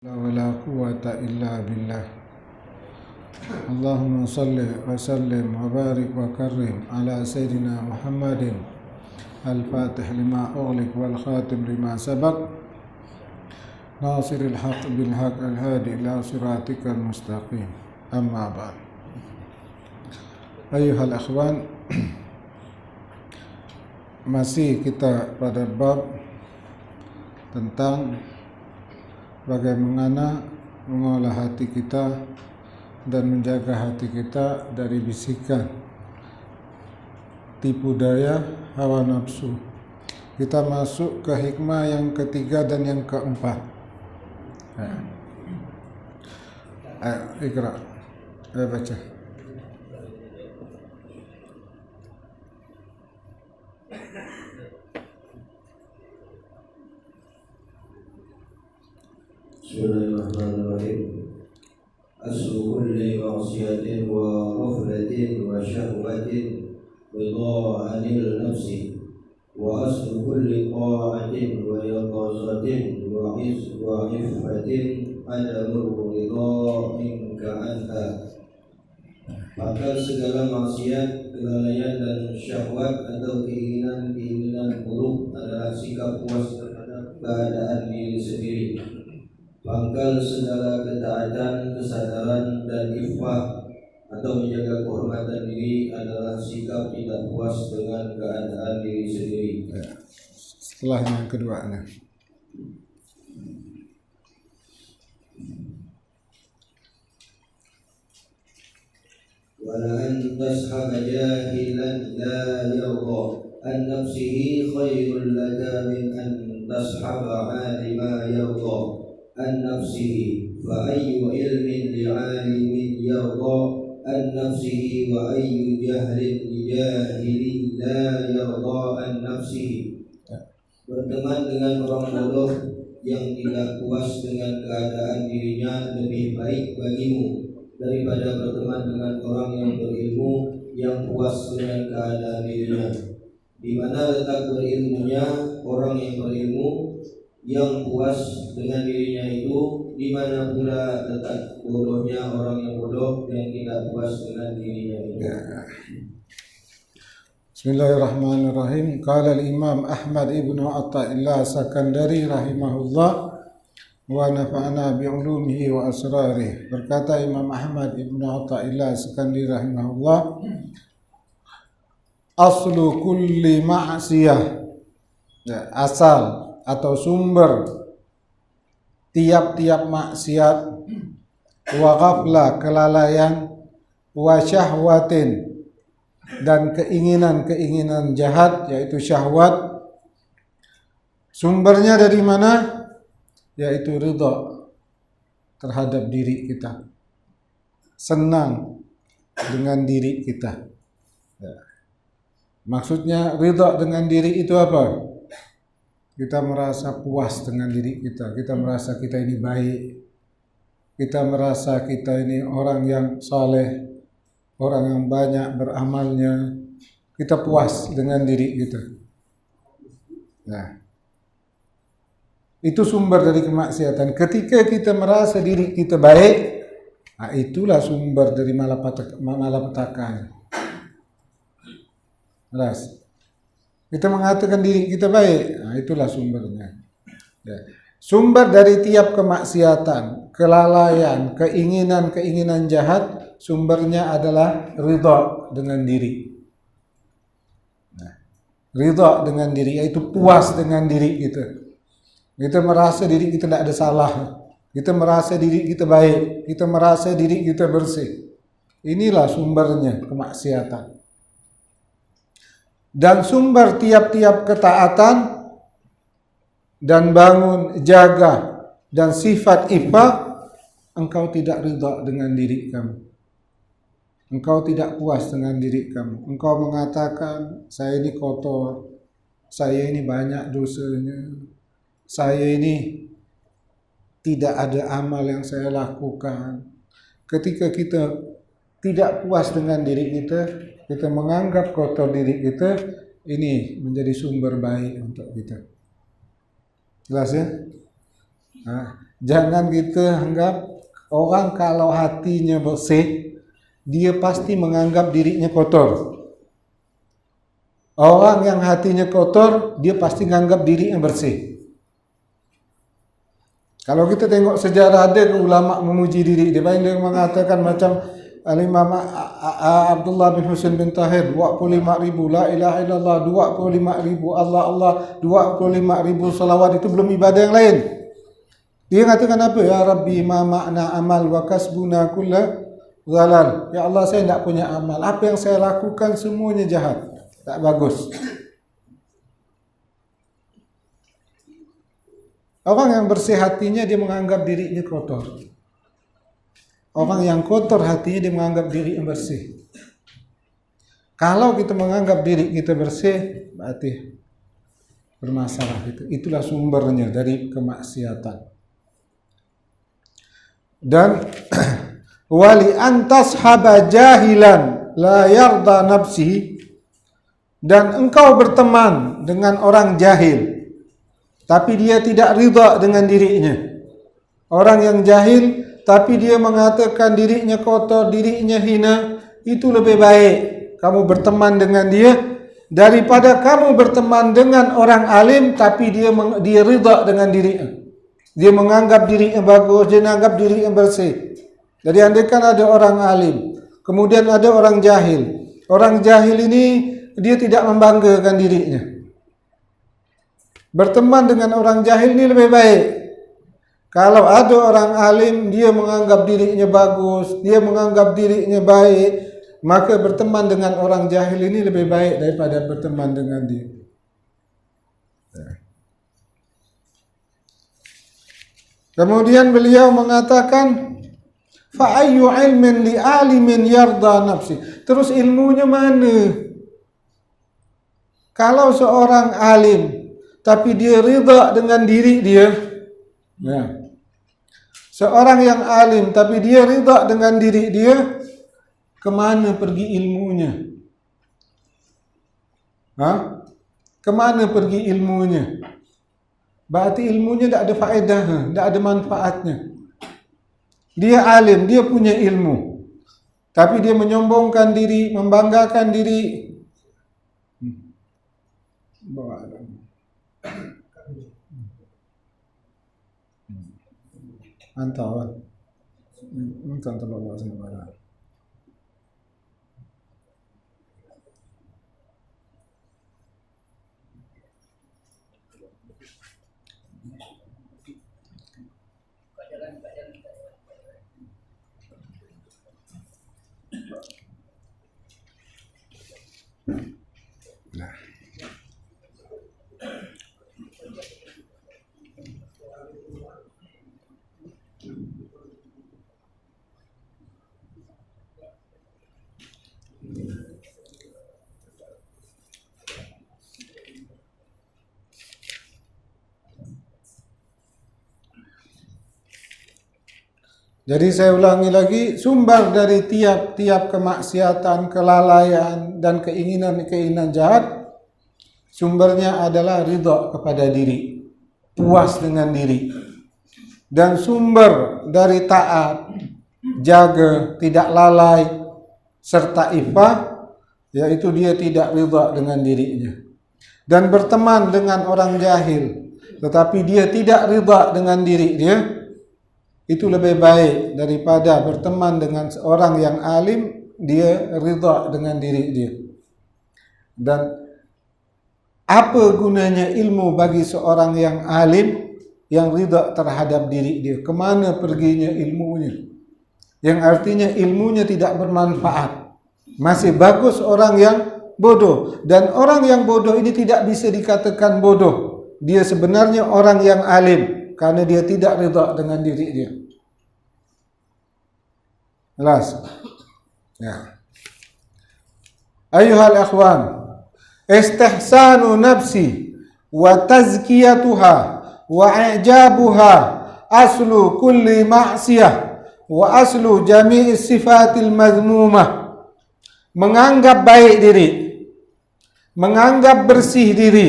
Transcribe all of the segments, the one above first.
ولا قوة إلا بالله. اللهم صل وسلم وبارك وكرم على سيدنا محمد الفاتح لما أغلق والخاتم لما سبق ناصر الحق بالحق الهادي إلى صراطك المستقيم. أما بعد، أيها الأخوان, masih kita pada bab tentang bagaimana mengolah hati kita dan menjaga hati kita dari bisikan, tipu daya, hawa nafsu. Kita masuk ke hikmah yang ketiga dan yang keempat. Iqra, baca. Bismillahirrahmanirrahim. Aslu kulli ma'siyatin wa ghaflatin wa syahwatin ridha 'anil nafsi, wa aslu kulli ta'atin wa yaqazatin wa iffatin adamul ridha minka anha. Maka segala maksiat, kelalaian dan syahwat atau keinginan buruk adalah sikap puas terhadap keadaan diri sendiri. Pangkal segala ketaatan, kesadaran dan iffah atau menjaga kehormatan diri adalah sikap tidak puas dengan keadaan diri sendiri. Setelah yang kedua, wala an tashaba jahilan la yarda an nafsihi khairul laka min an tashaba 'alima yarda an nafsihi, fa ayyu ilmin li'alimin yarda an nafsihi wa ayyu jahlin li jahilin la yarda an nafsihi. Berteman dengan orang bodoh yang tidak puas dengan keadaan dirinya lebih baik bagimu daripada berteman dengan orang yang berilmu yang puas dengan keadaan dirinya. Di mana letak berilmunya orang yang berilmu yang puas dengan dirinya itu, di mana pula letak bodohnya orang yang bodoh yang tidak puas dengan dirinya itu. Bismillahirrahmanirrahim. Qala al-Imam Ahmad ibn Athaillah Sakandari rahimahullah wa nafa'ana bi'ulumihi wa asrarih. Berkata Imam Ahmad ibn Athaillah Sakandari rahimahullah, aslu kulli ma'siyah, asal atau sumber tiap-tiap maksiat, wa ghaflah, kelalaian, wa syahwatin, dan keinginan-keinginan jahat, yaitu syahwat, sumbernya dari mana? Yaitu ridha terhadap diri kita, senang dengan diri kita. Maksudnya ridha dengan diri itu apa? Kita merasa puas dengan diri kita, kita merasa kita ini baik, kita merasa kita ini orang yang saleh, orang yang banyak beramalnya, kita puas dengan diri kita. Nah, itu sumber dari kemaksiatan. Ketika kita merasa diri kita baik, nah itulah sumber dari malapetaka. Jelas. Kita mengatakan diri kita baik, nah itulah sumbernya. Sumber dari tiap kemaksiatan, kelalaian, keinginan jahat, sumbernya adalah ridha dengan diri. Ridha dengan diri, yaitu puas dengan diri kita. Kita merasa diri kita tidak ada salah, kita merasa diri kita baik, kita merasa diri kita bersih. Inilah sumbernya kemaksiatan. Dan sumber tiap-tiap ketaatan dan bangun, jaga, dan sifat iffah, engkau tidak ridha dengan diri kamu. Engkau tidak puas dengan diri kamu. Engkau mengatakan, saya ini kotor, saya ini banyak dosanya, saya ini tidak ada amal yang saya lakukan. Ketika kita tidak puas dengan diri kita, kita menganggap kotor diri kita, ini menjadi sumber baik untuk kita. Jelas ya? Jangan kita anggap orang kalau hatinya bersih, dia pasti menganggap dirinya kotor. Orang yang hatinya kotor, dia pasti menganggap dirinya bersih. Kalau kita tengok sejarah, ada ulama memuji diri dia, dia mengatakan macam Al-Imam Abdullah bin Husain bin Tahir, 25,000 la ilaha illallah, 25,000 Allah Allah, 25,000 salawat, itu belum ibadah yang lain. Dia katakan apa? Ya Rabbi ma ma'na amal wa kasbuna kulla zalal. Ya Allah, saya tidak punya amal. Apa yang saya lakukan semuanya jahat, tak bagus. Orang yang bersih hatinya, dia menganggap dirinya kotor. Orang yang kotor hatinya, dia menganggap diri yang bersih. Kalau kita menganggap diri kita bersih, berarti bermasalah. Itulah sumbernya dari kemaksiatan. Dan wali antas haba jahilan la yarda nafsi, dan engkau berteman dengan orang jahil tapi dia tidak ridha dengan dirinya. Orang yang jahil tapi dia mengatakan dirinya kotor, dirinya hina, itu lebih baik kamu berteman dengan dia daripada kamu berteman dengan orang alim tapi dia ridha dengan dirinya. Dia menganggap dirinya bagus, dia menganggap dirinya bersih. Jadi andaikan ada orang alim, kemudian ada orang jahil. Orang jahil ini dia tidak membanggakan dirinya. Berteman dengan orang jahil ini lebih baik. Kalau ada orang alim, dia menganggap dirinya bagus, dia menganggap dirinya baik, maka berteman dengan orang jahil ini lebih baik daripada berteman dengan dia. Kemudian beliau mengatakan, fa ayyu ilmin li alimin yarda nafsi. Terus ilmunya mana? Kalau seorang alim tapi dia ridha dengan diri dia, ya. Seorang yang alim tapi dia ridha dengan diri dia, kemana pergi ilmunya? Kemana pergi ilmunya? Berarti ilmunya tidak ada faedah, tidak ada manfaatnya. Dia alim, dia punya ilmu, tapi dia menyombongkan diri, membanggakan diri. Antara entah terlalu banyak. Jadi saya ulangi lagi, sumber dari tiap-tiap kemaksiatan, kelalaian dan keinginan jahat, sumbernya adalah ridha kepada diri, puas dengan diri. Dan sumber dari taat, jaga, tidak lalai serta ifah, yaitu dia tidak ridha dengan dirinya. Dan berteman dengan orang jahil, tetapi dia tidak ridha dengan diri dia, itu lebih baik daripada berteman dengan seorang yang alim, dia ridha dengan diri dia. Dan apa gunanya ilmu bagi seorang yang alim, yang ridha terhadap diri dia? Kemana perginya ilmunya? Yang artinya ilmunya tidak bermanfaat. Masih bagus orang yang bodoh. Dan orang yang bodoh ini tidak bisa dikatakan bodoh. Dia sebenarnya orang yang alim, karena dia tidak ridha dengan diri dia. Jelas? Ya. Ayuhal akhwan, istihsanu nafsi wa tazkiyatuha wa i'jabuha aslu kulli ma'siyah wa aslu jami'i sifatil madhmumah. Menganggap baik diri, menganggap bersih diri,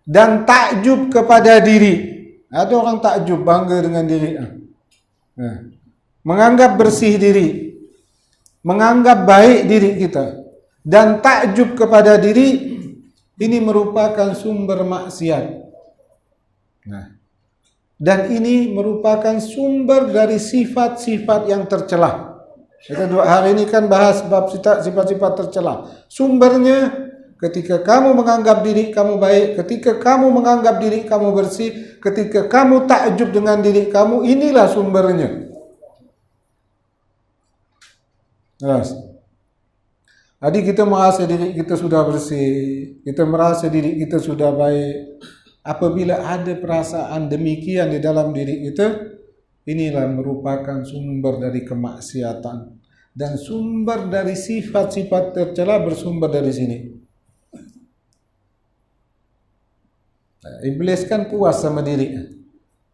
dan takjub kepada diri, Ada orang takjub, bangga dengan diri. Menganggap bersih diri, menganggap baik diri kita, dan takjub kepada diri, ini merupakan sumber maksiat. Dan ini merupakan sumber dari sifat-sifat yang tercela. Kita hari ini kan bahas bab sifat-sifat tercela. Sumbernya ketika kamu menganggap diri kamu baik, ketika kamu menganggap diri kamu bersih, ketika kamu takjub dengan diri kamu, inilah sumbernya. Jelas. Jadi kita merasa diri kita sudah bersih, kita merasa diri kita sudah baik. Apabila ada perasaan demikian di dalam diri kita, inilah merupakan sumber dari kemaksiatan. Dan sumber dari sifat-sifat tercela bersumber dari sini. Iblis kan puas sama diri.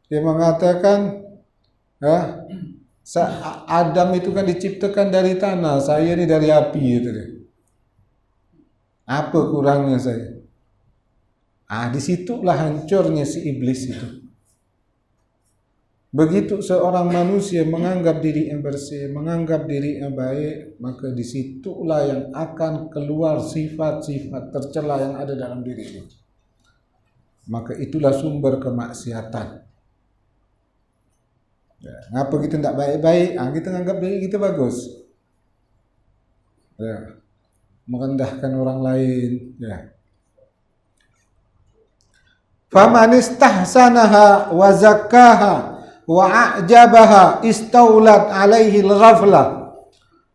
Dia mengatakan, Adam itu kan diciptakan dari tanah, saya ini dari api. Gitu dia. Apa kurangnya saya? Disitulah hancurnya si iblis itu. Begitu seorang manusia menganggap diri yang bersih, menganggap diri yang baik, maka disitulah yang akan keluar sifat-sifat tercela yang ada dalam dirinya. Maka itulah sumber kemaksiatan. Ngapa kita tidak baik-baik? Kita menganggap diri kita bagus. Merendahkan orang lain. Faman istahsanaha wa zakkaha wa a'jabaha istaulat alaihi al-ghaflah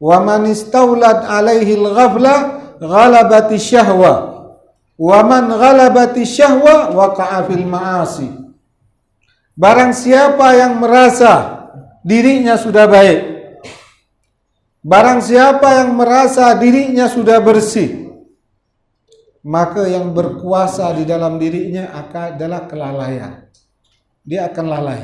wa man istaulat alaihi al-ghaflah ghalabati syahwa wa man ghalabati syahwa waqa'a fil ma'asi. Barang siapa yang merasa dirinya sudah baik, barang siapa yang merasa dirinya sudah bersih, maka yang berkuasa di dalam dirinya adalah kelalaian. Dia akan lalai.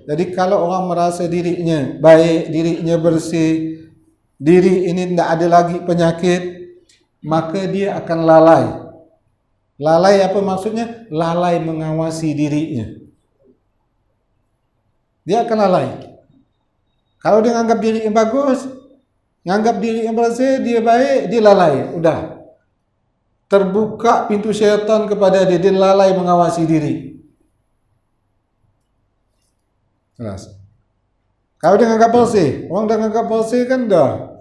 Jadi kalau orang merasa dirinya baik, dirinya bersih, diri ini tidak ada lagi penyakit, maka dia akan lalai. Lalai apa maksudnya? Lalai mengawasi dirinya. Dia akan lalai. Kalau dia menganggap diri yang bagus, menganggap diri yang bersih, dia baik, dia lalai. Udah. Terbuka pintu syaitan kepada dia, dia lalai mengawasi diri. Jelas. Kalau dia menganggap bersih, orang dah menganggap bersih kan dah.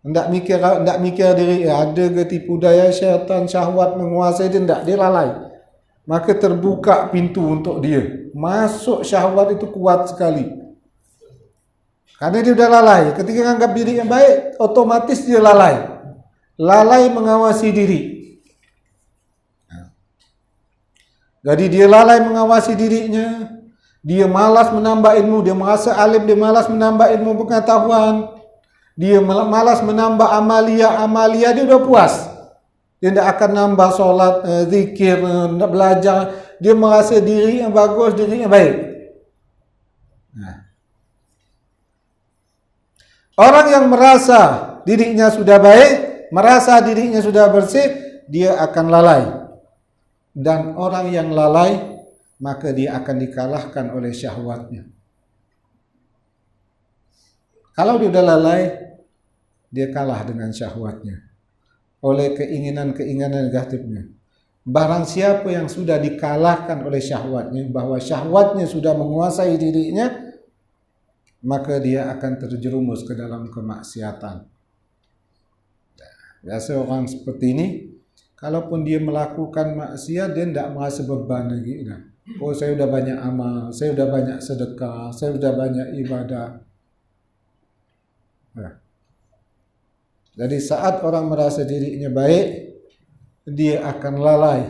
Tidak mikir diri, ada ke tipu daya syaitan, syahwat menguasai dia, tidak, dia lalai. Maka terbuka pintu untuk dia. Masuk syahwat itu kuat sekali. Karena dia sudah lalai. Ketika menganggap diri yang baik, otomatis dia lalai. Lalai mengawasi diri. Jadi dia lalai mengawasi dirinya. Dia malas menambah ilmu. Dia merasa alim, dia malas menambah ilmu pengetahuan. Dia malas menambah amalia dia sudah puas. Dia tidak akan nambah solat, zikir, belajar. Dia merasa diri yang bagus, diri yang baik. Orang yang merasa dirinya sudah baik, merasa dirinya sudah bersih, dia akan lalai. Dan orang yang lalai, maka dia akan dikalahkan oleh syahwatnya. Kalau dia sudah lalai, dia kalah dengan syahwatnya. Oleh keinginan-keinginan negatifnya. Barang siapa yang sudah dikalahkan oleh syahwatnya, bahwa syahwatnya sudah menguasai dirinya, maka dia akan terjerumus ke dalam kemaksiatan. Biasa orang seperti ini, kalaupun dia melakukan maksiat, dia tidak merasa beban lagi. Oh, saya sudah banyak amal, saya sudah banyak sedekah, saya sudah banyak ibadah. Jadi saat orang merasa dirinya baik, dia akan lalai.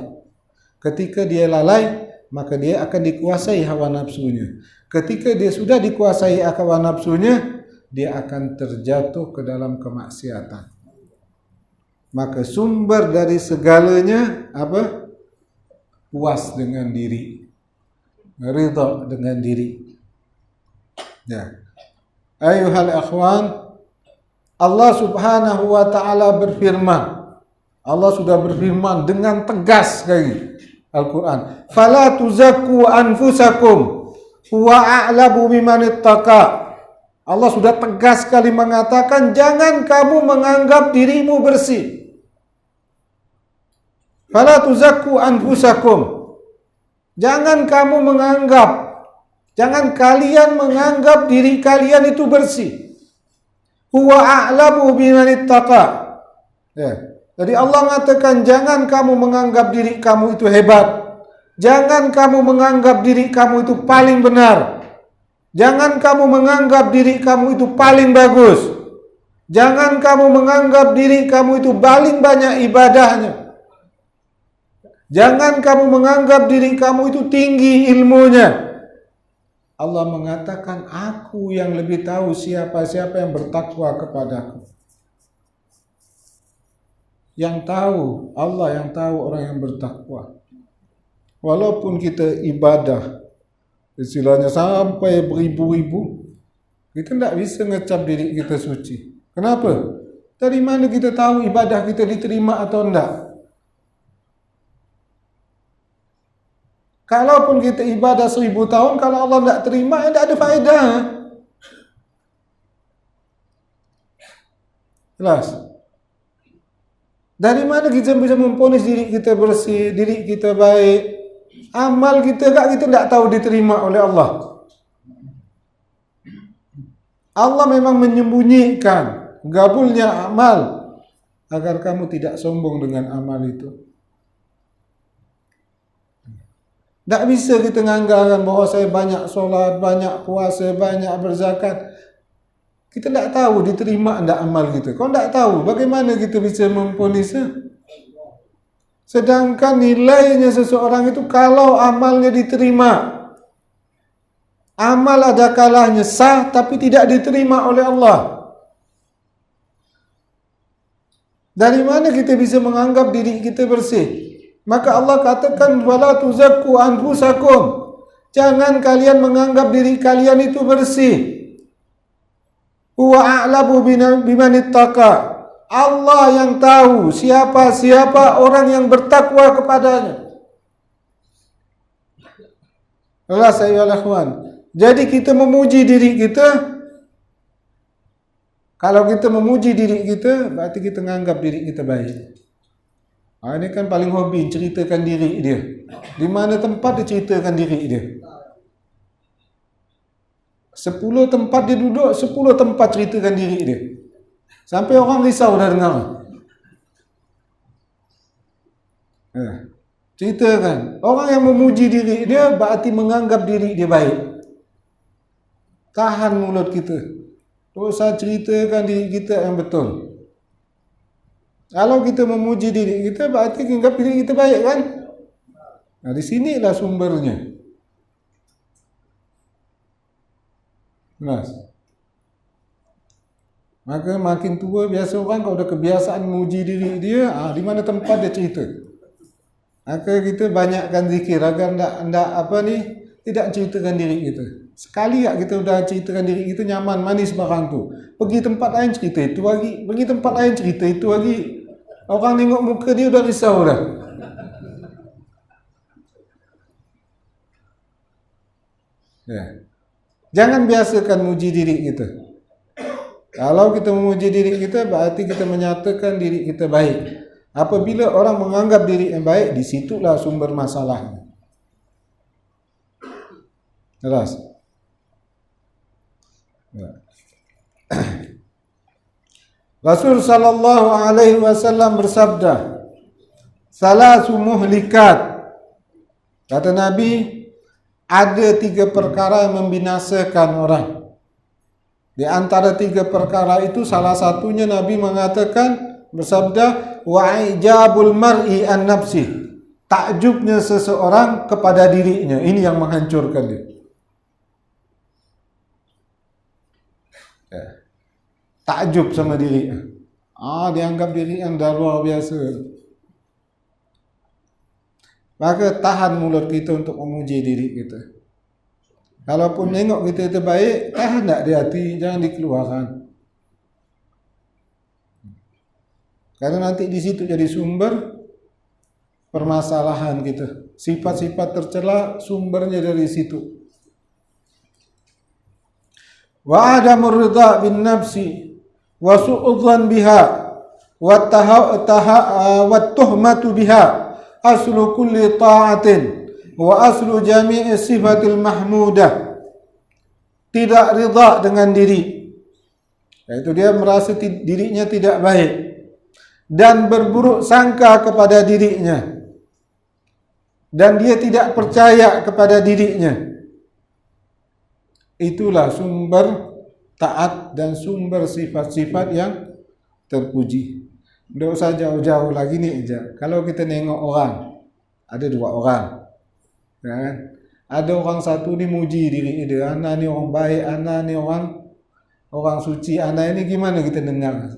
Ketika dia lalai, maka dia akan dikuasai hawa nafsunya. Ketika dia sudah dikuasai hawa nafsunya, dia akan terjatuh ke dalam kemaksiatan. Maka sumber dari segalanya apa? Puas dengan diri, ridha dengan diri. Ayuhal akhwan, Allah subhanahu wa ta'ala berfirman. Allah sudah berfirman dengan tegas sekali. Al-Quran. Fala tuzakku anfusakum huwa a'lamu biman ittaqa. Allah sudah tegas sekali mengatakan, jangan kamu menganggap dirimu bersih. Fala tuzakku anfusakum. Jangan kamu menganggap, jangan kalian menganggap diri kalian itu bersih. Huwa a'lamu biman ittaqa. Ya. Jadi Allah mengatakan, jangan kamu menganggap diri kamu itu hebat. Jangan kamu menganggap diri kamu itu paling benar. Jangan kamu menganggap diri kamu itu paling bagus. Jangan kamu menganggap diri kamu itu paling banyak ibadahnya. Jangan kamu menganggap diri kamu itu tinggi ilmunya. Allah mengatakan, aku yang lebih tahu siapa-siapa yang bertakwa kepadaku. Yang tahu, Allah yang tahu orang yang bertakwa. Walaupun kita ibadah, istilahnya sampai beribu-ribu, kita tidak bisa ngecap diri kita suci. Kenapa? Dari mana kita tahu ibadah kita diterima atau tidak? Kalaupun kita ibadah 1000 tahun, kalau Allah tidak terima, tidak ada faedah. Jelas? Dari mana kita bisa memponis diri kita bersih, diri kita baik? Amal kita tidak tahu diterima oleh Allah. Allah memang menyembunyikan gabulnya amal agar kamu tidak sombong dengan amal itu. Tak bisa kita nganggarkan bahwa saya banyak solat, banyak puasa, banyak berzakat. Kita tak tahu diterima tidak amal kita. Kau tak tahu, bagaimana kita bisa memponisnya? Sedangkan nilainya seseorang itu kalau amalnya diterima. Amal ada kalanya sah tapi tidak diterima oleh Allah. Dari mana kita bisa menganggap diri kita bersih? Maka Allah katakan, wala tuzakku anfusakum. Jangan kalian menganggap diri kalian itu bersih. Huwa a'lamu biman ittaqa. Allah yang tahu siapa orang yang bertakwa kepadanya. Alas ayyuhal ikhwan. Jadi kita memuji diri kita. Kalau kita memuji diri kita, berarti kita menganggap diri kita baik. Ini kan paling hobi ceritakan diri dia. Di mana tempat dia ceritakan diri dia. 10 tempat dia duduk, 10 tempat ceritakan diri dia. Sampai orang risau dah dengar. Ceritakan. Orang yang memuji diri dia berarti menganggap diri dia baik. Tahan mulut kita. Terus saya ceritakan diri kita yang betul. Kalau kita memuji diri kita berarti menganggap diri kita baik kan? Nah, di sinilah sumbernya. Jelas. Maka makin tua biasa orang kalau ada kebiasaan memuji diri dia, di mana tempat dia cerita. Maka kita banyakkan zikir agar tidak ceritakan diri kita. Sekali kita sudah ceritakan diri kita nyaman, manis barang tu. Pergi tempat lain cerita itu lagi, pergi tempat lain cerita itu lagi. Orang tengok muka dia sudah risau dah. Ya. Jangan biasakan muji diri kita. Kalau kita memuji diri kita, berarti kita menyatakan diri kita baik. Apabila orang menganggap diri yang baik, disitulah sumber masalahnya. Jelas? Ya. Rasul sallallahu alaihi wasallam bersabda, "Salasu muhlikat." Kata Nabi, ada 3 perkara yang membinasakan orang. Di antara 3 perkara itu salah satunya Nabi mengatakan, bersabda, "Wa'ijabul mar'i an nafsi." Takjubnya seseorang kepada dirinya. Ini yang menghancurkan dia. Takjub sama diri. Dianggap diri yang dah luar biasa. Maka tahan mulut kita untuk memuji diri kita. Kalaupun tengok kita itu baik, tahan tak di hati, jangan dikeluarkan. Karena nanti di situ jadi sumber permasalahan kita. Sifat-sifat tercela sumbernya dari situ. Wa adamur ridha bin nafsi wa su'udzan biha wa tuhmatu biha aslu kulli ta'atin wa aslu jami'i sifatil mahmudah. Tidak ridha dengan diri, yaitu dia merasa dirinya tidak baik dan berburuk sangka kepada dirinya, dan dia tidak percaya kepada dirinya. Itulah sumber taat dan sumber sifat-sifat yang terpuji. Tidak usah jauh-jauh lagi nih aja. Kalau kita nengok orang, ada dua orang, ya kan? Ada orang satu ni muji diri dia, anak ni orang baik, anak ni orang suci, anak ini gimana kita dengar?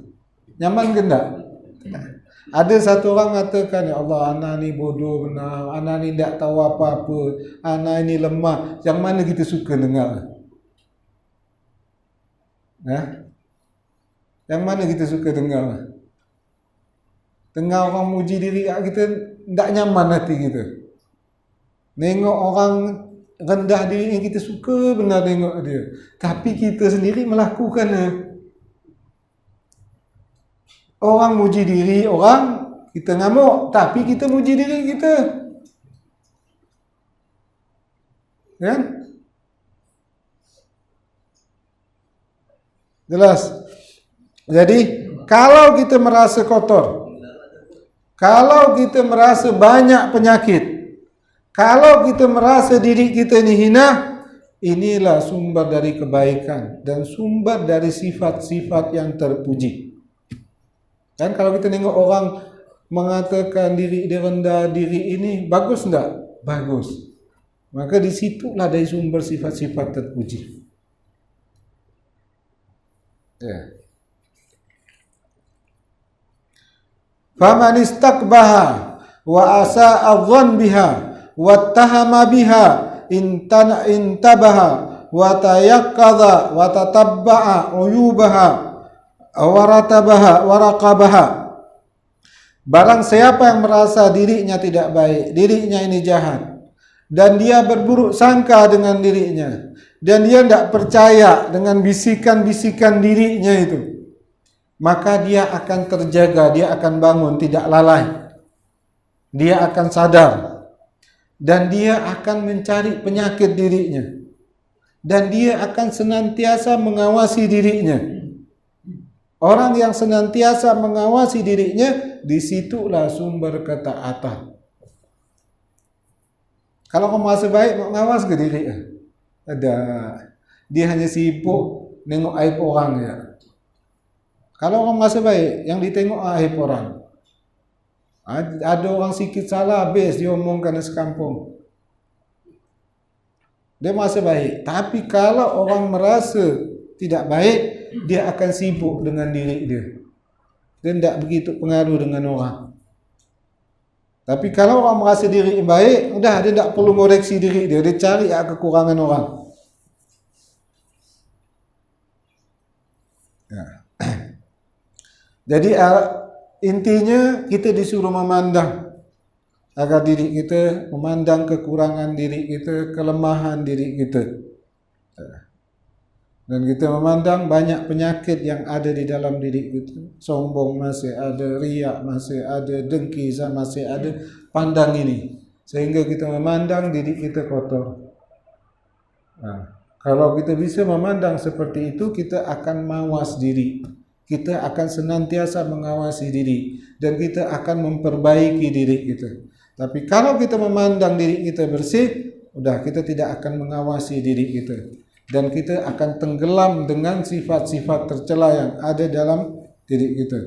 Nyaman ke enggak? Ada satu orang katakan, ya Allah, anak ni bodoh benar, anak ni tak tahu apa-apa, anak ini lemah. Yang mana kita suka dengar? Yang mana kita suka dengar? Dengar orang muji diri kita, tak nyaman hati kita. Nengok orang rendah diri, kita suka benar tengok dia, tapi kita sendiri melakukannya. Orang muji diri orang, kita ngamuk, tapi kita muji diri kita, kan? Jelas. Jadi kalau kita merasa kotor, kalau kita merasa banyak penyakit, kalau kita merasa diri kita ini hina, inilah sumber dari kebaikan dan sumber dari sifat-sifat yang terpuji. Dan kalau kita tengok orang mengatakan diri dia rendah, diri ini bagus enggak? Bagus. Maka di situlah dari sumber sifat-sifat terpuji. Ya. Faman istakbaha wa asa'a dhann biha wattahama biha intabaha wa tayaqqadha wa tatabba'a uyubaha wa ratabaha wa raqabaha. Barang siapa yang merasa dirinya tidak baik, dirinya ini jahat, dan dia berburuk sangka dengan dirinya, dan dia tidak percaya dengan bisikan-bisikan dirinya itu, maka dia akan terjaga, dia akan bangun, tidak lalai. Dia akan sadar, dan dia akan mencari penyakit dirinya, dan dia akan senantiasa mengawasi dirinya. Orang yang senantiasa mengawasi dirinya, disitulah sumber ketaatan. Kalau kamu merasa baik, mengawas ke diri? Ada. Dia hanya sibuk nengok aib orang ya. Kalau kamu merasa baik, yang ditengok aib orang. Ada orang sikit salah, habis dia omongkan sekampung. Dia merasa baik. Tapi kalau orang merasa tidak baik, dia akan sibuk dengan diri dia. Dia tidak begitu pengaruh dengan orang. Tapi kalau orang merasa diri baik, udah dia tidak perlu koreksi diri dia. Dia cari kekurangan orang. Ya. Jadi intinya kita disuruh memandang agar diri kita, memandang kekurangan diri kita, kelemahan diri kita. Dan kita memandang banyak penyakit yang ada di dalam diri kita. Sombong masih ada, riak masih ada, dengki masih ada. Pandang ini, sehingga kita memandang diri kita kotor. Kalau kita bisa memandang seperti itu, kita akan mawas diri. Kita akan senantiasa mengawasi diri, dan kita akan memperbaiki diri kita. Tapi kalau kita memandang diri kita bersih, udah kita tidak akan mengawasi diri kita. Dan kita akan tenggelam dengan sifat-sifat tercela yang ada dalam diri kita.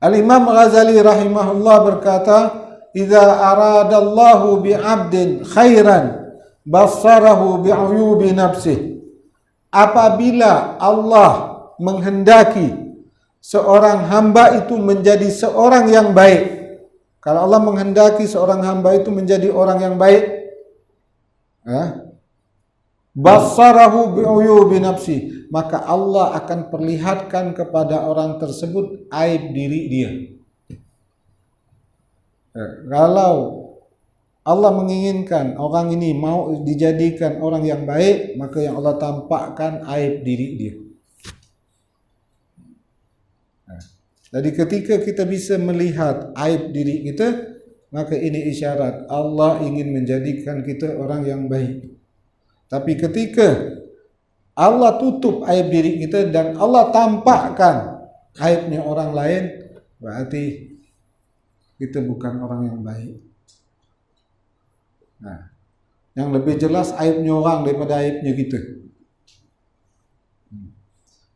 Al-Imam Ghazali rahimahullah berkata, "Idza aradallahu bi'abdin khairan basarahu bi'uyubi nafsih." Apabila Allah menghendaki seorang hamba itu menjadi seorang yang baik. Kalau Allah menghendaki seorang hamba itu menjadi orang yang baik, basarahu bi'uyubi nafsi, maka Allah akan perlihatkan kepada orang tersebut aib diri dia. Kalau Allah menginginkan orang ini mau dijadikan orang yang baik, maka yang Allah tampakkan aib diri dia. Jadi ketika kita bisa melihat aib diri kita, maka ini isyarat Allah ingin menjadikan kita orang yang baik. Tapi ketika Allah tutup aib diri kita dan Allah tampakkan aibnya orang lain, berarti kita bukan orang yang baik. Nah, yang lebih jelas aibnya orang daripada aibnya kita.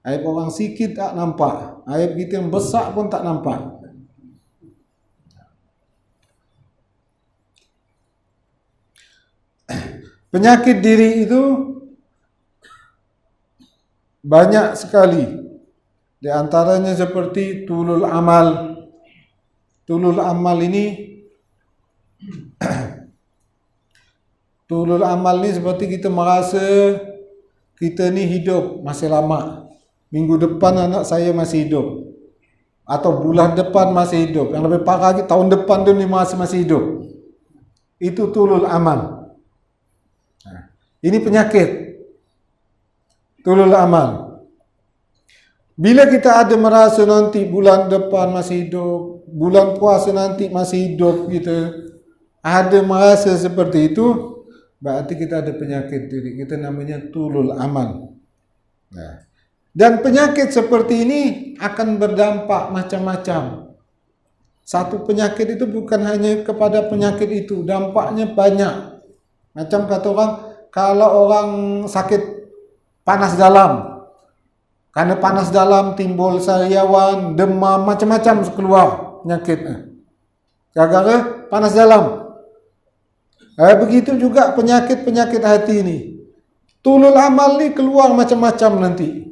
Aib orang sikit tak nampak, aib kita yang besar pun tak nampak. Penyakit diri itu banyak sekali. Di antaranya seperti tulul amal. Tulul amal ini tulul amal ni seperti kita merasa kita ni hidup masih lama. Minggu depan anak saya masih hidup, atau bulan depan masih hidup. Yang lebih parah lagi, tahun depan dia ni masih hidup. Itu tulul amal. Ini penyakit tulul amal. Bila kita ada merasa nanti bulan depan masih hidup, bulan puasa nanti masih hidup, kita ada merasa seperti itu, berarti kita ada penyakit diri. Kita namanya tulul amal. Dan penyakit seperti ini akan berdampak macam-macam. Satu penyakit itu bukan hanya kepada penyakit itu, dampaknya banyak. Macam kata orang, kalau orang sakit panas dalam, karena panas dalam timbul sariawan, demam, macam-macam keluar penyakit. Gara-gara panas dalam. Begitu juga penyakit-penyakit hati ini. Tulul amal ni keluar macam-macam nanti.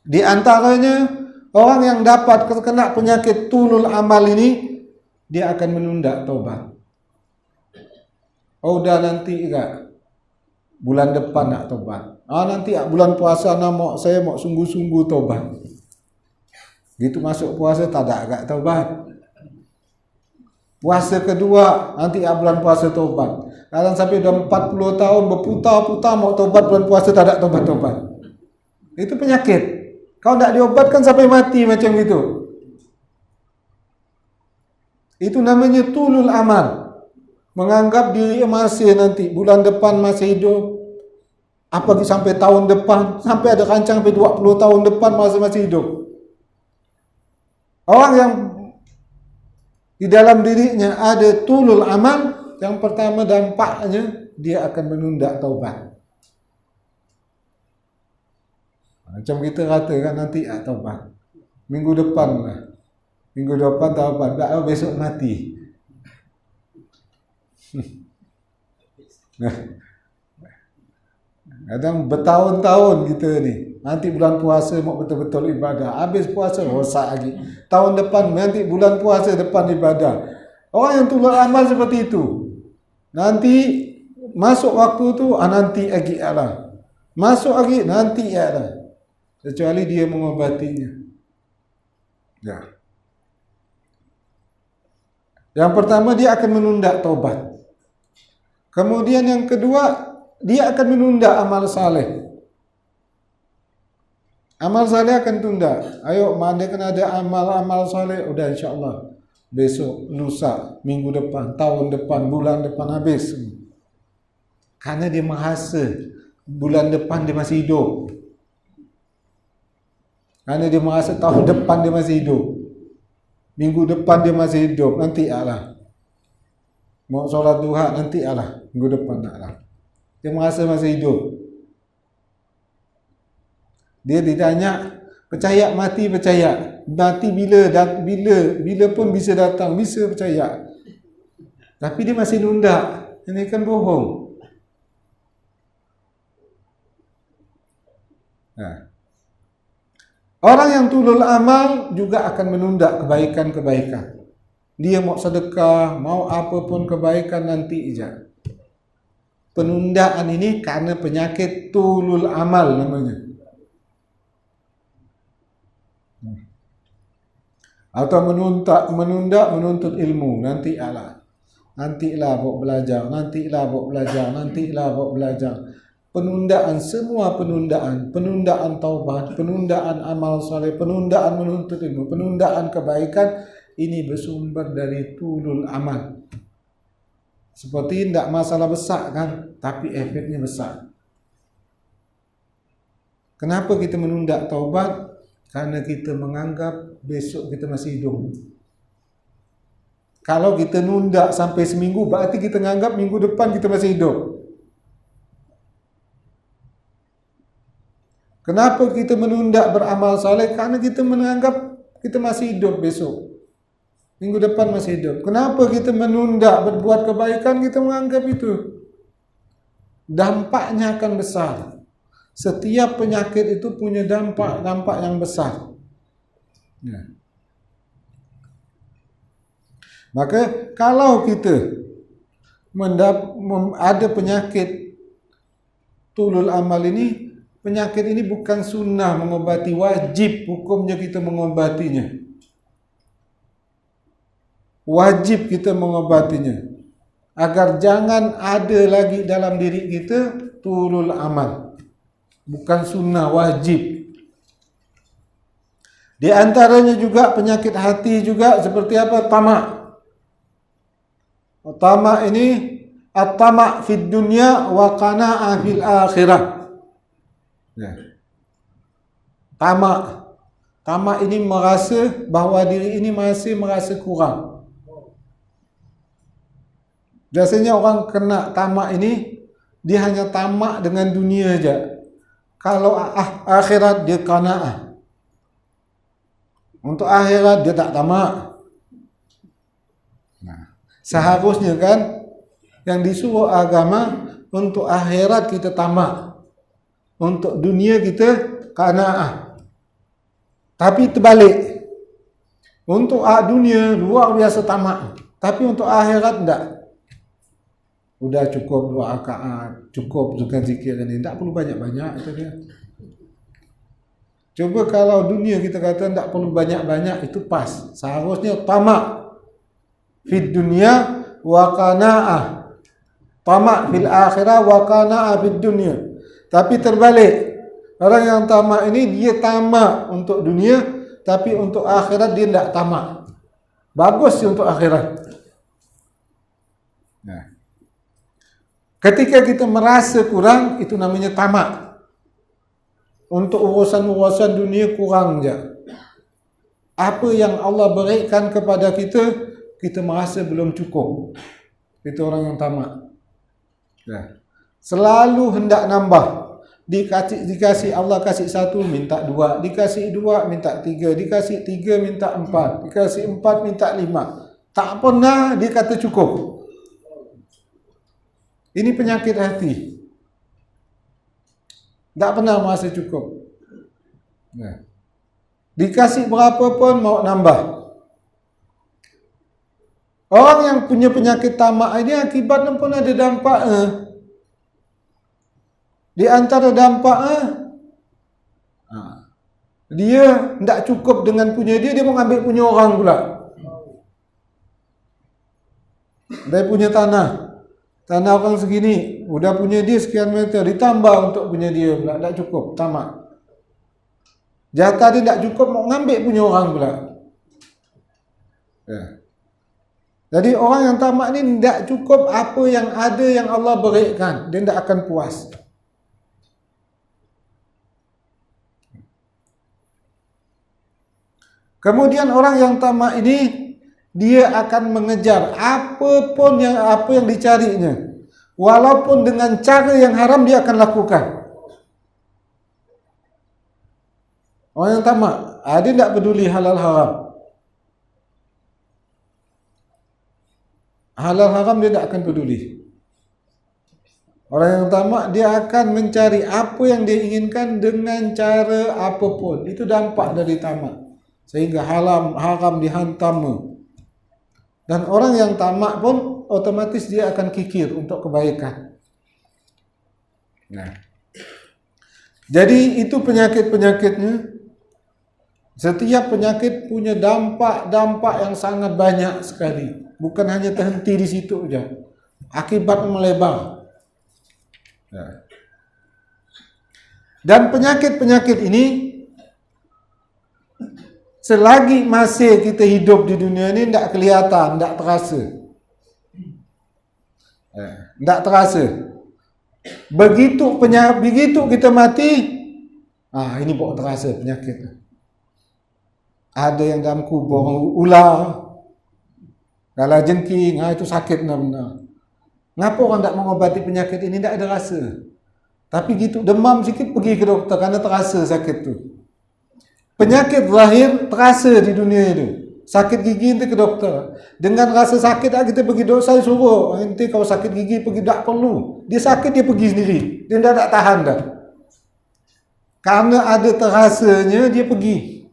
Di antaranya, orang yang dapat terkena penyakit tulul amal ini, dia akan menunda taubat. Oh, dah nanti enggak, bulan depan nak taubat. Nanti bulan puasa saya mau sungguh-sungguh taubat. Gitu masuk puasa tak ada agak taubat. Puasa kedua, nanti bulan puasa taubat. Kadang sampai dah 40 tahun berputar-putar mau taubat, bulan puasa tak ada taubat-taubat. Itu penyakit. Kau tak diobatkan sampai mati macam itu. Itu namanya tulul amal. Menganggap diri masih nanti bulan depan masih hidup. Apalagi sampai tahun depan, sampai ada rancang sampai 20 tahun depan masih hidup. Orang yang di dalam dirinya ada tulul amal, yang pertama dampaknya dia akan menunda taubat. Macam kita katakan nanti taubat. Minggu depan lah. Minggu depan taubat. Besok mati. Kadang bertahun-tahun kita ni. Nanti bulan puasa mau betul-betul ibadah. Habis puasa rosak lagi. Tahun depan nanti bulan puasa depan ibadah. Orang yang tulul amal seperti itu. Nanti masuk waktu tu nanti lagi lah. Masuk lagi nanti lah. Kecuali dia mengobatinya. Ya. Yang pertama dia akan menunda taubat. Kemudian yang kedua, dia akan menunda amal saleh. Amal saleh akan tunda. Ayo, mana kan ada amal saleh, udah insya-Allah besok, lusa, minggu depan, tahun depan, bulan depan habis. Karena dia merasa bulan depan dia masih hidup. Karena dia merasa tahun depan dia masih hidup. Minggu depan dia masih hidup. Nanti lah. Mau solat duha nanti lah. Minggu depan lah. Dia merasa masih hidup. Dia ditanya, percaya mati percaya. Mati bila pun bisa datang, bisa percaya. Tapi dia masih nunda. Ini kan bohong. Nah. Orang yang tulul amal juga akan menunda kebaikan-kebaikan. Dia mau sedekah, mau apapun kebaikan nanti aja. Penundaan ini karena penyakit tulul amal namanya. Atau menuntut ilmu. Nantilah buat belajar. Penundaan, semua penundaan taubat, penundaan amal soleh, penundaan menuntut ilmu, penundaan kebaikan, ini bersumber dari tulul amal. Seperti tidak masalah besar kan, tapi efeknya besar. Kenapa kita menunda taubat? Karena kita menganggap besok kita masih hidup. Kalau kita nunda sampai seminggu, berarti kita menganggap minggu depan kita masih hidup. Kenapa kita menunda beramal soleh? Karena kita menganggap kita masih hidup besok. Minggu depan masih hidup. Kenapa kita menunda berbuat kebaikan? Kita menganggap itu dampaknya akan besar. Setiap penyakit itu punya dampak yang besar. Ya. Maka kalau kita ada penyakit tulul amal ini, penyakit ini bukan sunnah mengobati, wajib hukumnya kita mengobatinya. Wajib kita mengobatinya. Agar jangan ada lagi dalam diri kita tulul amal. Bukan sunnah, wajib. Di antaranya juga penyakit hati juga seperti apa? Tamak. Tamak ini at-tamak fid dunya wa qana'ah fil akhirah. Ya. Tamak ini merasa bahawa diri ini masih merasa kurang. Biasanya orang kena tamak ini, dia hanya tamak dengan dunia saja. Kalau akhirat dia qanaah. Untuk akhirat dia tak tamak. Nah, seharusnya kan yang disuruh agama untuk akhirat kita tamak, untuk dunia kita qanaah. Tapi terbalik. Untuk dunia luar biasa tamak, tapi untuk akhirat tidak. Udah cukup 2 rakaat, cukup dengan zikir ini, tak perlu banyak-banyak itu dia. Coba kalau dunia kita kata tak perlu banyak-banyak, itu pas. Seharusnya tamak fid dunya wa qanaah. Tamak fil akhirah wa qanaah fid dunya. Tapi terbalik. Orang yang tamak ini dia tamak untuk dunia, tapi untuk akhirat dia tidak tamak. Bagus sih untuk akhirat. Nah, ketika kita merasa kurang, itu namanya tamak. Untuk urusan-urusan dunia kurang je. Apa yang Allah berikan kepada kita, kita merasa belum cukup. Itu orang yang tamak. Ya. Selalu hendak nambah. Dikasih Allah kasih 1, minta 2. Dikasih 2, minta 3. Dikasih 3, minta 4. Dikasih 4, minta 5. Tak pernah dia kata cukup. Ini penyakit hati. Tak pernah merasa cukup. Nah. Dikasih berapa pun mau nambah. Orang yang punya penyakit tamak ini akibatnya pun ada dampak. Di antara dampak dia tak cukup dengan punya dia mau ambil punya orang pula. Dia punya tanah orang segini, udah punya dia sekian meter, ditambah untuk punya dia pula, tak cukup, tamak. Jatah dia tak cukup, mau ngambil punya orang pula. Ya. Jadi orang yang tamak ni tak cukup apa yang ada yang Allah berikan, dia tak akan puas. Kemudian orang yang tamak ini, dia akan mengejar apa yang dicarinya. Walaupun dengan cara yang haram dia akan lakukan. Orang yang tamak, dia tidak peduli halal haram. Halal haram dia tidak akan peduli. Orang yang tamak dia akan mencari apa yang dia inginkan dengan cara apapun. Itu dampak dari tamak. Sehingga haram dihantam. Dan orang yang tamak pun otomatis dia akan kikir untuk kebaikan. Nah, jadi itu penyakit-penyakitnya. Setiap penyakit punya dampak-dampak yang sangat banyak sekali. Bukan hanya terhenti di situ saja. Akibat melebar. Ya. Dan penyakit-penyakit ini, selagi masih kita hidup di dunia ini, tidak kelihatan, tidak terasa. Tidak terasa. Begitu kita mati, ini baru terasa penyakit. Ada yang dalam kubur ular, kalau jengking, itu sakit benar-benar. Ngapa orang tak mengobati penyakit ini? Tak ada rasa. Tapi gitu demam sikit pergi ke dokter kerana terasa sakit tu. Penyakit zahir terasa di dunia itu. Sakit gigi nanti ke dokter. Dengan rasa sakit kita pergi dokter, saya suruh nanti kalau sakit gigi pergi, tak perlu. Dia sakit dia pergi sendiri. Dia tak tahan dah. Karena ada terasanya dia pergi.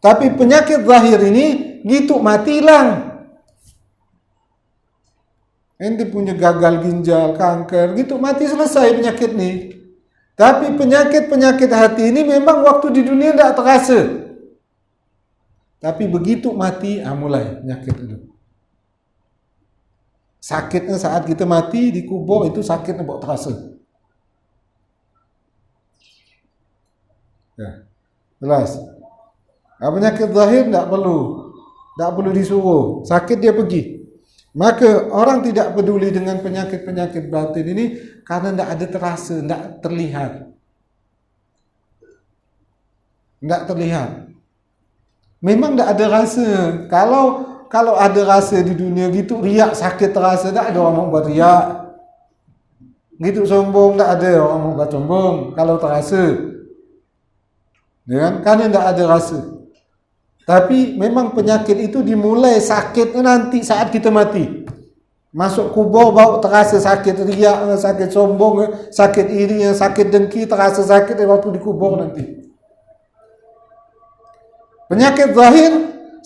Tapi penyakit zahir ini gitu mati hilang. Ente punya gagal ginjal, kanker, gitu mati selesai penyakit ni. Tapi penyakit-penyakit hati ini memang waktu di dunia tidak terasa. Tapi begitu mati, mulai penyakit itu. Sakitnya saat kita mati di kubur itu sakitnya buat terasa. Ya, jelas. Penyakit zahir tak perlu disuruh. Sakit dia pergi. Maka orang tidak peduli dengan penyakit-penyakit batin ini karena tidak ada terasa, tidak terlihat. Tidak terlihat. Memang tidak ada rasa. Kalau ada rasa di dunia gitu, riak sakit terasa, tak ada orang mau buat riak. Gitu sombong, tak ada orang mau buat sombong kalau terasa. Ya kan? Karena tidak ada rasa. Tapi memang penyakit itu dimulai sakitnya nanti saat kita mati. Masuk kubur baru terasa sakit riak, sakit sombong, sakit iri, sakit dengki, terasa sakit waktu di kubur nanti. Penyakit zahir,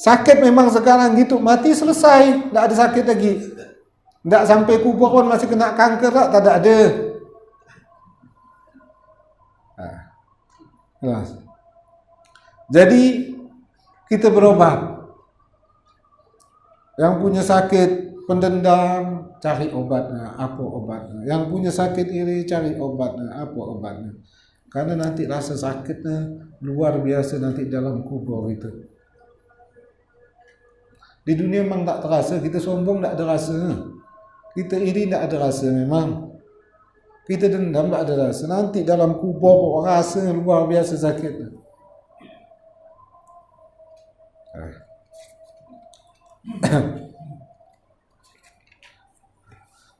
sakit memang sekarang gitu, mati selesai, tak ada sakit lagi. Tak sampai kubur pun masih kena kanker, tak ada. Jadi kita berobat. Yang punya sakit pendendam, cari obatnya, apa obatnya. Yang punya sakit iri, cari obatnya, apa obatnya. Karena nanti rasa sakitnya luar biasa nanti dalam kubur itu. Di dunia memang tak terasa, kita sombong tak ada rasa. Kita iri tak ada rasa memang. Kita dendam tak ada rasa. Nanti dalam kubur rasa luar biasa sakitnya.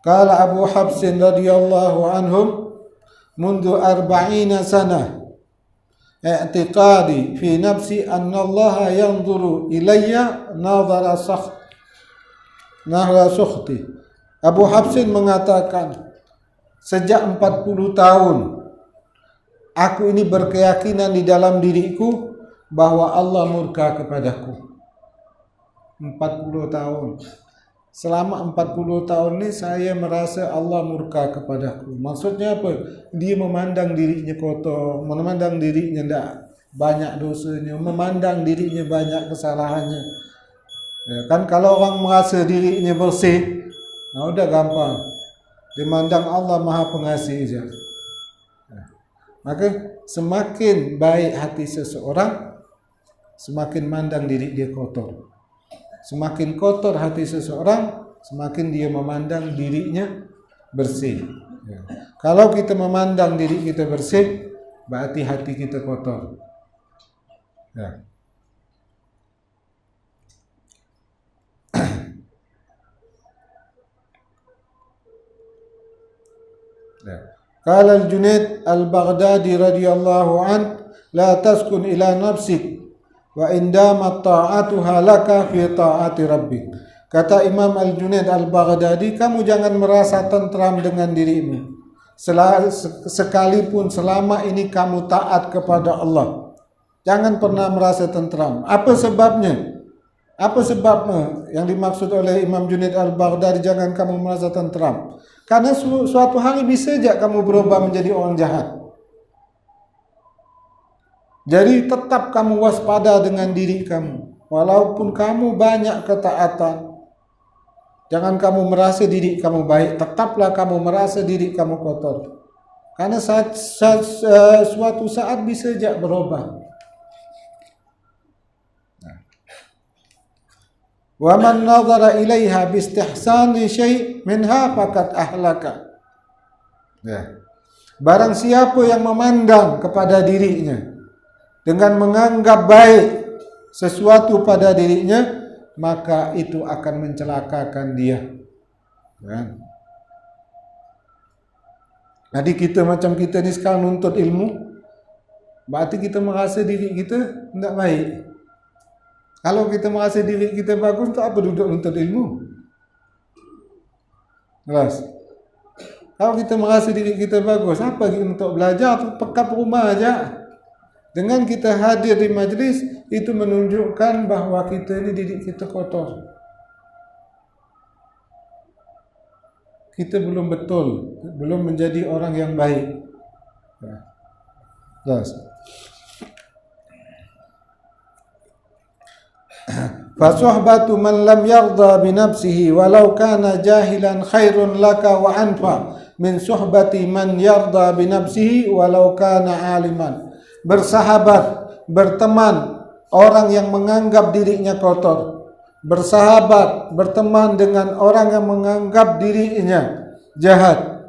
Qala Abu Habs radhiyallahu anhum mundu 40 sana i'tiqadi fi nafsi anna Allah yanzuru ilayya nadhara sukhti. Abu Habs mengatakan sejak 40 tahun aku ini berkeyakinan di dalam diriku bahwa Allah murka kepadaku. 40 tahun. Selama 40 tahun ini saya merasa Allah murka kepadaku. Maksudnya apa? Dia memandang dirinya kotor, memandang dirinya tidak banyak dosanya, memandang dirinya banyak kesalahannya. Ya, kan kalau orang merasa dirinya bersih, udah gampang. Dia memandang Allah Maha Pengasih saja. Ya. Maka semakin baik hati seseorang, semakin mandang diri dia kotor. Semakin kotor hati seseorang, semakin dia memandang dirinya bersih. Ya. Kalau kita memandang diri kita bersih, berarti hati kita kotor. Ya. Ya. Qala al-Junaid al-Baghdadi radhiyallahu an, la taskun ila nafsik wa indama ta'atuha laka fi ta'ati rabbik. Kata Imam Al-Junaid Al-Baghdadi, kamu jangan merasa tentram dengan dirimu sekalipun selama ini kamu taat kepada Allah. Jangan pernah merasa tentram. Apa sebabnya? Apa sebabnya yang dimaksud oleh Imam Junaid Al-Baghdadi jangan kamu merasa tentram? Karena suatu hari bisa saja kamu berubah menjadi orang jahat. Jadi tetap kamu waspada dengan diri kamu. Walaupun kamu banyak ketaatan, jangan kamu merasa diri kamu baik, tetaplah kamu merasa diri kamu kotor. Karena suatu saat bisa saja berubah. Wa man nadhara ilaiha bi istihsani syai' minha faqad ahlaka. Ya. Barang siapa yang memandang kepada dirinya dengan menganggap baik sesuatu pada dirinya, maka itu akan mencelakakan dia. Kan? Jadi kita macam kita ni sekarang nuntut ilmu, berarti kita merasa diri kita tidak baik. Kalau kita merasa diri kita bagus, untuk apa duduk nuntut ilmu? Jelas. Kalau kita merasa diri kita bagus, apa kita untuk belajar? Pekap rumah aja. Dengan kita hadir di majlis, itu menunjukkan bahawa kita ni diri kita kotor. Kita belum betul, belum menjadi orang yang baik. Jelas. Fasuhbatu man lam yarda bi nafsihi walau kana jahilan khairun laka wa anfa min suhbati man yarda bi nafsihi walau kana aliman. Bersahabat, berteman orang yang menganggap dirinya kotor. Bersahabat, berteman dengan orang yang menganggap dirinya jahat.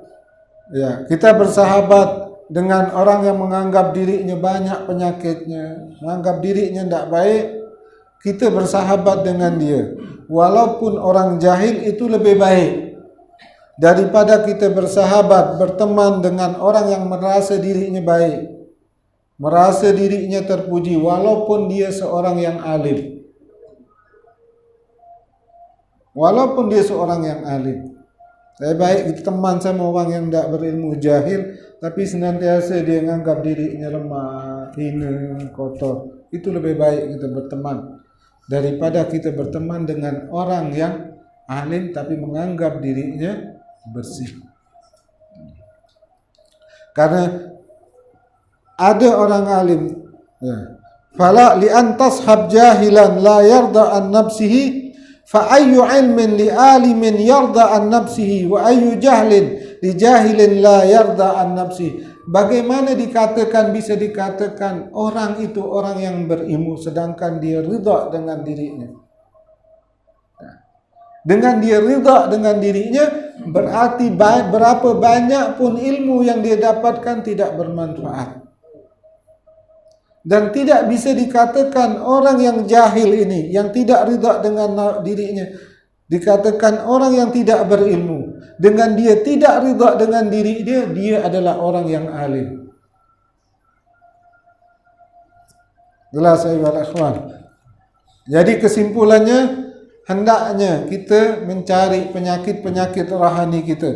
Ya, kita bersahabat dengan orang yang menganggap dirinya banyak penyakitnya, menganggap dirinya tidak baik. Kita bersahabat dengan dia, walaupun orang jahil itu lebih baik daripada kita bersahabat, berteman dengan orang yang merasa dirinya baik, merasa dirinya terpuji, walaupun dia seorang yang alim. Walaupun dia seorang yang alim. Lebih baik kita teman sama orang yang tidak berilmu, jahil, tapi senantiasa dia menganggap dirinya lemah, hina, kotor. Itu lebih baik kita berteman daripada kita berteman dengan orang yang alim tapi menganggap dirinya bersih. Karena ada orang alim, ya. Fala li an tashab jahilan la yarda an nafsihi fa ayyu ilmin li alimin yarda an nafsihi wa ayyu jahlin li jahilin la yarda an nafsihi. Bagaimana bisa dikatakan orang itu orang yang berilmu sedangkan dia ridha dengan dirinya. Dengan dia ridha dengan dirinya, berarti berapa banyak pun ilmu yang dia dapatkan tidak bermanfaat. Dan tidak bisa dikatakan orang yang jahil ini, yang tidak ridha dengan dirinya, dikatakan orang yang tidak berilmu. Dengan dia tidak ridha dengan diri dia, dia adalah orang yang alim. Jelas ayuhal ikhwan. Jadi kesimpulannya, hendaknya kita mencari penyakit-penyakit rohani kita.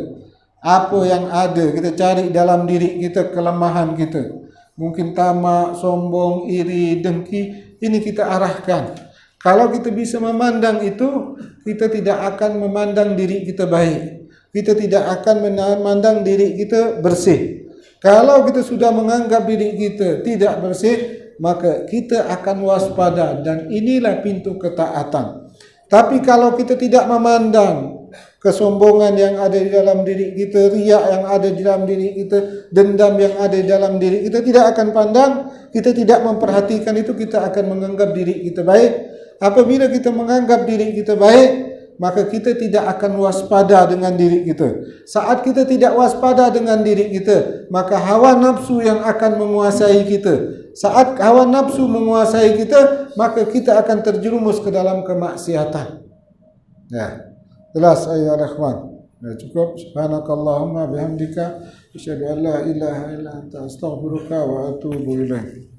Apa yang ada, kita cari dalam diri kita, kelemahan kita. Mungkin tamak, sombong, iri, dengki, ini kita arahkan. Kalau kita bisa memandang itu, kita tidak akan memandang diri kita baik. Kita tidak akan memandang diri kita bersih. Kalau kita sudah menganggap diri kita tidak bersih, maka kita akan waspada, dan inilah pintu ketaatan. Tapi kalau kita tidak memandang kesombongan yang ada di dalam diri kita, riak yang ada di dalam diri kita, dendam yang ada di dalam diri kita, tidak akan pandang, kita tidak memperhatikan itu, kita akan menganggap diri kita baik. Apabila kita menganggap diri kita baik, maka kita tidak akan waspada dengan diri kita. Saat kita tidak waspada dengan diri kita, maka hawa nafsu yang akan menguasai kita. Saat hawa nafsu menguasai kita, maka kita akan terjerumus ke dalam kemaksiatan. Ya. Jelas ayuhal ikhwan. Ya, cukup. Subhanakallahumma bihamdika asyhadu an la ilaha illa anta astaghfiruka wa atubu ilaik.